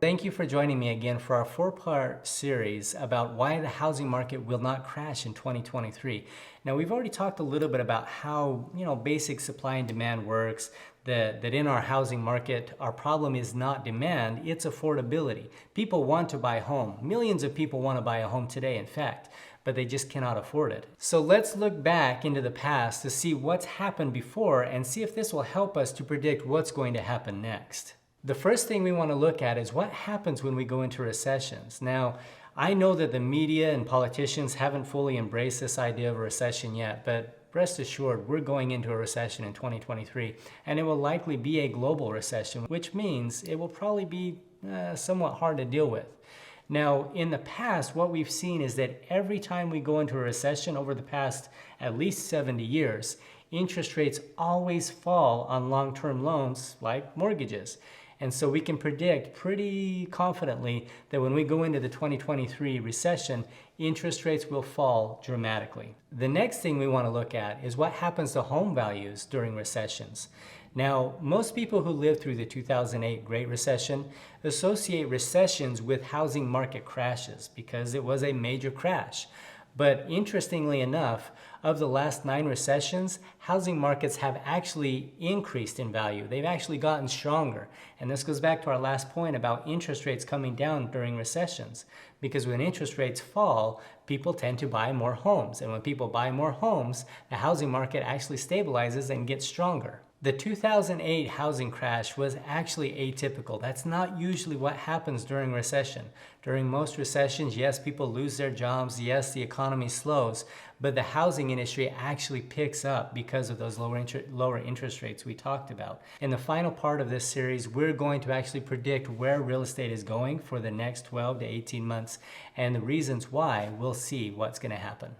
Thank you for joining me again for our four-part series about why the housing market will not crash in 2023. Now, we've already talked a little bit about how, basic supply and demand works, that in our housing market, our problem is not demand, it's affordability. People want to buy a home. Millions of people want to buy a home today, in fact, but they just cannot afford it. So let's look back into the past to see what's happened before and see if this will help us to predict what's going to happen next. The first thing we want to look at is what happens when we go into recessions. Now, I know that the media and politicians haven't fully embraced this idea of a recession yet, but rest assured, we're going into a recession in 2023, and it will likely be a global recession, which means it will probably be somewhat hard to deal with. Now, in the past, what we've seen is that every time we go into a recession over the past at least 70 years, interest rates always fall on long-term loans like mortgages. And so we can predict pretty confidently that when we go into the 2023 recession, interest rates will fall dramatically. The next thing we want to look at is what happens to home values during recessions. Now, most people who lived through the 2008 Great Recession associate recessions with housing market crashes because it was a major crash. But interestingly enough, of the last 9 recessions, housing markets have actually increased in value. They've actually gotten stronger. And this goes back to our last point about interest rates coming down during recessions. Because when interest rates fall, people tend to buy more homes. And when people buy more homes, the housing market actually stabilizes and gets stronger. The 2008 housing crash was actually atypical. That's not usually what happens during recession. During most recessions, yes, people lose their jobs, yes, the economy slows, but the housing industry actually picks up because of those lower interest rates we talked about. In the final part of this series, we're going to actually predict where real estate is going for the next 12 to 18 months, and the reasons why. We'll see what's going to happen.